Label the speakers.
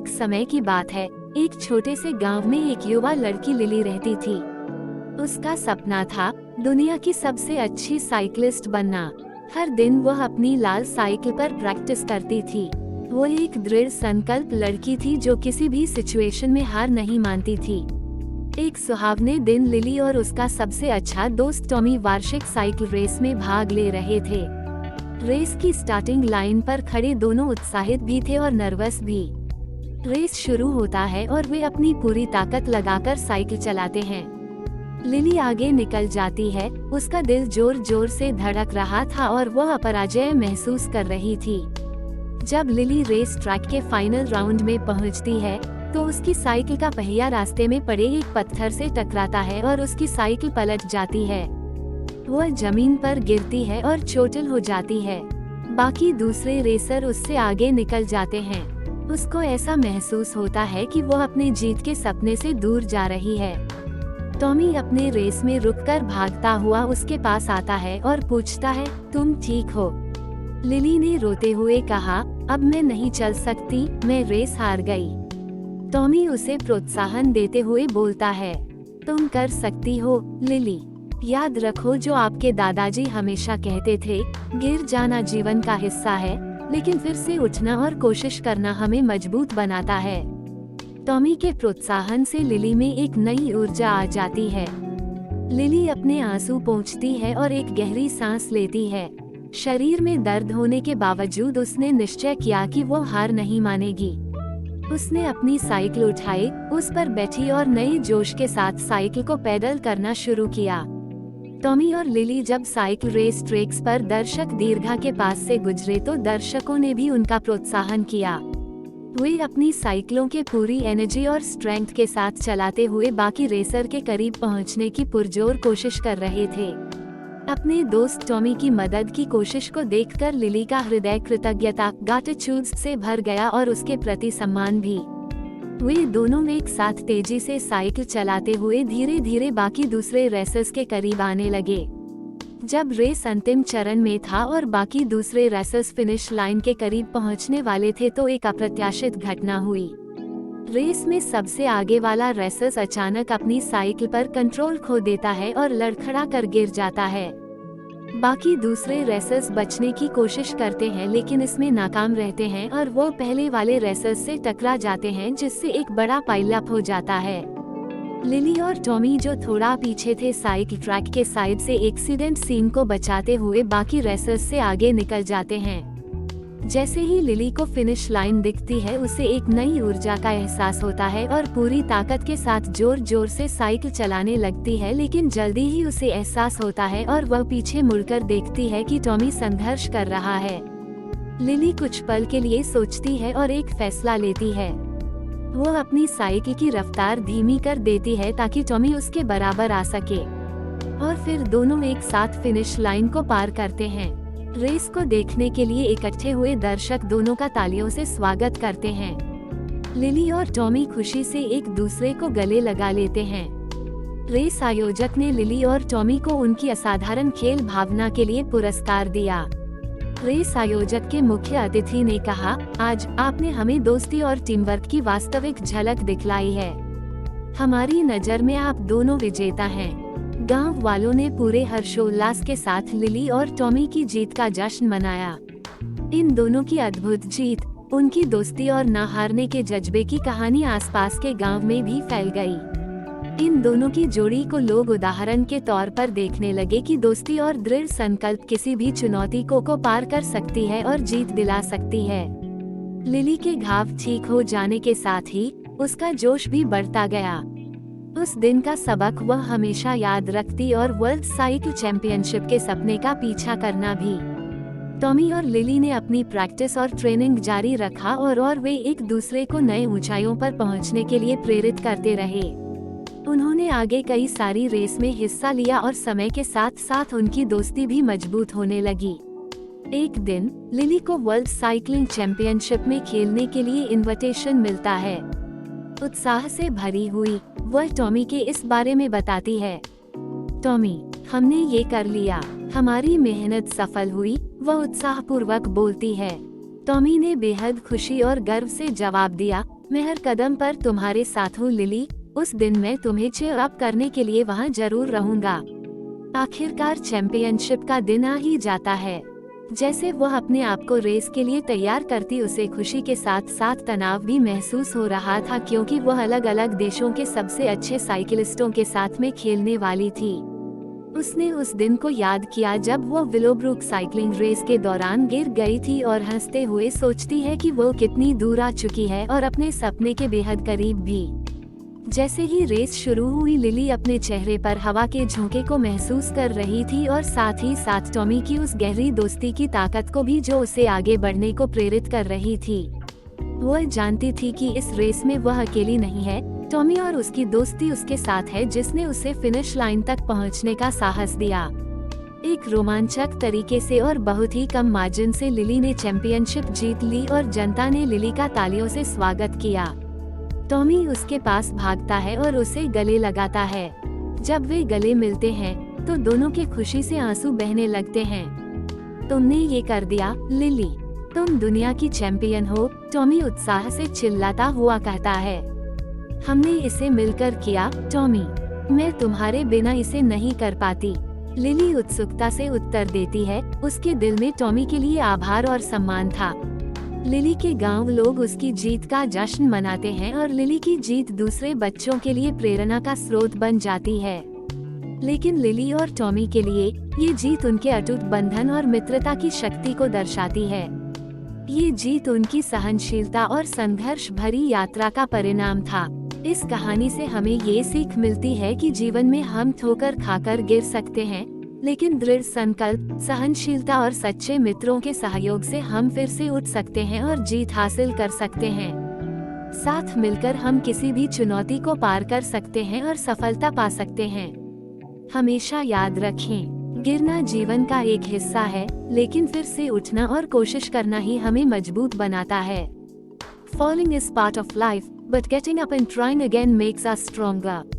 Speaker 1: एक समय की बात है, एक छोटे से गांव में एक युवा लड़की लिली रहती थी। उसका सपना था दुनिया की सबसे अच्छी साइकिलिस्ट बनना। हर दिन वह अपनी लाल साइकिल पर प्रैक्टिस करती थी। वो एक दृढ़ संकल्प लड़की थी जो किसी भी सिचुएशन में हार नहीं मानती थी। एक सुहावने दिन लिली और उसका सबसे अच्छा दोस्त टॉमी वार्षिक साइकिल रेस में भाग ले रहे थे। रेस की स्टार्टिंग लाइन पर खड़े दोनों उत्साहित भी थे और नर्वस भी। रेस शुरू होता है और वे अपनी पूरी ताकत लगाकर साइकिल चलाते हैं। लिली आगे निकल जाती है, उसका दिल जोर जोर से धड़क रहा था और वह अपराजय महसूस कर रही थी। जब लिली रेस ट्रैक के फाइनल राउंड में पहुंचती है तो उसकी साइकिल का पहिया रास्ते में पड़े एक पत्थर से टकराता है और उसकी साइकिल पलट जाती है। वह जमीन पर गिरती है और चोटिल हो जाती है। बाकी दूसरे रेसर उससे आगे निकल जाते हैं। उसको ऐसा महसूस होता है कि वह अपने जीत के सपने से दूर जा रही है। टॉमी अपने रेस में रुककर भागता हुआ उसके पास आता है और पूछता है, तुम ठीक हो? लिली ने रोते हुए कहा, अब मैं नहीं चल सकती, मैं रेस हार गई। टॉमी उसे प्रोत्साहन देते हुए बोलता है, तुम कर सकती हो लिली। याद रखो जो आपके दादाजी हमेशा कहते थे, गिर जाना जीवन का हिस्सा है, लेकिन फिर से उठना और कोशिश करना हमें मजबूत बनाता है। टॉमी के प्रोत्साहन से लिली में एक नई ऊर्जा आ जाती है। लिली अपने आंसू पोंछती है और एक गहरी सांस लेती है। शरीर में दर्द होने के बावजूद उसने निश्चय किया कि वो हार नहीं मानेगी। उसने अपनी साइकिल उठाई, उस पर बैठी और नए जोश के साथ साइकिल को पैडल करना शुरू किया। टॉमी और लिली जब साइकिल रेस ट्रैक्स पर दर्शक दीर्घा के पास से गुजरे तो दर्शकों ने भी उनका प्रोत्साहन किया। वे अपनी साइकिलों के पूरी एनर्जी और स्ट्रेंथ के साथ चलाते हुए बाकी रेसर के करीब पहुंचने की पुरजोर कोशिश कर रहे थे। अपने दोस्त टॉमी की मदद की कोशिश को देखकर लिली का हृदय कृतज्ञता ग्रैटिट्यूड से भर गया और उसके प्रति सम्मान भी। वे दोनों एक साथ तेजी से साइकिल चलाते हुए धीरे धीरे बाकी दूसरे रेसर्स के करीब आने लगे। जब रेस अंतिम चरण में था और बाकी दूसरे रेसर्स फिनिश लाइन के करीब पहुंचने वाले थे तो एक अप्रत्याशित घटना हुई। रेस में सबसे आगे वाला रेसर्स अचानक अपनी साइकिल पर कंट्रोल खो देता है और लड़खड़ा कर गिर जाता है। बाकी दूसरे रेसर्स बचने की कोशिश करते हैं लेकिन इसमें नाकाम रहते हैं और वो पहले वाले रेसर्स से टकरा जाते हैं, जिससे एक बड़ा पाइलअप हो जाता है। लिली और टॉमी जो थोड़ा पीछे थे साइकिल ट्रैक के साइड से एक्सीडेंट सीन को बचाते हुए बाकी रेसर्स से आगे निकल जाते हैं। जैसे ही लिली को फिनिश लाइन दिखती है उसे एक नई ऊर्जा का एहसास होता है और पूरी ताकत के साथ जोर जोर से साइकिल चलाने लगती है, लेकिन जल्दी ही उसे एहसास होता है और वह पीछे मुड़कर देखती है कि टॉमी संघर्ष कर रहा है। लिली कुछ पल के लिए सोचती है और एक फैसला लेती है। वह अपनी साइकिल की रफ्तार धीमी कर देती है ताकि टॉमी उसके बराबर आ सके और फिर दोनों एक साथ फिनिश लाइन को पार करते हैं। रेस को देखने के लिए इकट्ठे हुए दर्शक दोनों का तालियों से स्वागत करते हैं। लिली और टॉमी खुशी से एक दूसरे को गले लगा लेते हैं। रेस आयोजक ने लिली और टॉमी को उनकी असाधारण खेल भावना के लिए पुरस्कार दिया। रेस आयोजक के मुख्य अतिथि ने कहा, आज आपने हमें दोस्ती और टीम वर्क की वास्तविक झलक दिखलाई है। हमारी नजर में आप दोनों विजेता हैं। गांव वालों ने पूरे हर्षोल्लास के साथ लिली और टॉमी की जीत का जश्न मनाया। इन दोनों की अद्भुत जीत, उनकी दोस्ती और ना हारने के जज्बे की कहानी आसपास के गांव में भी फैल गई। इन दोनों की जोड़ी को लोग उदाहरण के तौर पर देखने लगे कि दोस्ती और दृढ़ संकल्प किसी भी चुनौती को पार कर सकती है और जीत दिला सकती है। लिली के घाव ठीक हो जाने के साथ ही उसका जोश भी बढ़ता गया। उस दिन का सबक वह हमेशा याद रखती और वर्ल्ड साइकिल चैंपियनशिप के सपने का पीछा करना भी। टॉमी और लिली ने अपनी प्रैक्टिस और ट्रेनिंग जारी रखा और वे एक दूसरे को नए ऊंचाइयों पर पहुंचने के लिए प्रेरित करते रहे। उन्होंने आगे कई सारी रेस में हिस्सा लिया और समय के साथ साथ उनकी दोस्ती भी मजबूत होने लगी। एक दिन लिली को वर्ल्ड साइकिलिंग चैंपियनशिप में खेलने के लिए इनविटेशन मिलता है। उत्साह से भरी हुई वह टॉमी के इस बारे में बताती है, टॉमी, हमने ये कर लिया, हमारी मेहनत सफल हुई, वह उत्साहपूर्वक बोलती है। टॉमी ने बेहद खुशी और गर्व से जवाब दिया, मैं हर कदम पर तुम्हारे साथ हूँ लिली, उस दिन मैं तुम्हें चीयर अप करने के लिए वहाँ जरूर रहूंगा। आखिरकार चैंपियनशिप का दिन आ ही जाता है। जैसे वह अपने आप को रेस के लिए तैयार करती, उसे खुशी के साथ साथ तनाव भी महसूस हो रहा था, क्योंकि वह अलग अलग देशों के सबसे अच्छे साइकिलिस्टों के साथ में खेलने वाली थी। उसने उस दिन को याद किया जब वो विलोब्रुक साइकिलिंग रेस के दौरान गिर गई थी और हंसते हुए सोचती है कि वो कितनी दूर आ चुकी है और अपने सपने के बेहद करीब भी। जैसे ही रेस शुरू हुई, लिली अपने चेहरे पर हवा के झोंके को महसूस कर रही थी और साथ ही साथ टॉमी की उस गहरी दोस्ती की ताकत को भी, जो उसे आगे बढ़ने को प्रेरित कर रही थी। वह जानती थी कि इस रेस में वह अकेली नहीं है, टॉमी और उसकी दोस्ती उसके साथ है, जिसने उसे फिनिश लाइन तक पहुंचने का साहस दिया। एक रोमांचक तरीके से और बहुत ही कम मार्जिन से लिली ने चैंपियनशिप जीत ली और जनता ने लिली का तालियों से स्वागत किया। टॉमी उसके पास भागता है और उसे गले लगाता है। जब वे गले मिलते हैं तो दोनों के खुशी से आंसू बहने लगते हैं। तुमने ये कर दिया लिली, तुम दुनिया की चैंपियन हो, टॉमी उत्साह से चिल्लाता हुआ कहता है। हमने इसे मिलकर किया टॉमी, मैं तुम्हारे बिना इसे नहीं कर पाती, लिली उत्सुकता से उत्तर देती है। उसके दिल में टॉमी के लिए आभार और सम्मान था। लिली के गांव लोग उसकी जीत का जश्न मनाते हैं और लिली की जीत दूसरे बच्चों के लिए प्रेरणा का स्रोत बन जाती है। लेकिन लिली और टॉमी के लिए ये जीत उनके अटूट बंधन और मित्रता की शक्ति को दर्शाती है। ये जीत उनकी सहनशीलता और संघर्ष भरी यात्रा का परिणाम था। इस कहानी से हमें ये सीख मिलती है कि जीवन में हम ठोकर खाकर गिर सकते हैं, लेकिन दृढ़ संकल्प, सहनशीलता और सच्चे मित्रों के सहयोग से हम फिर से उठ सकते हैं और जीत हासिल कर सकते हैं। साथ मिलकर हम किसी भी चुनौती को पार कर सकते हैं और सफलता पा सकते हैं। हमेशा याद रखें, गिरना जीवन का एक हिस्सा है, लेकिन फिर से उठना और कोशिश करना ही हमें मजबूत बनाता है। Falling is part of life, but getting up and trying again makes us stronger.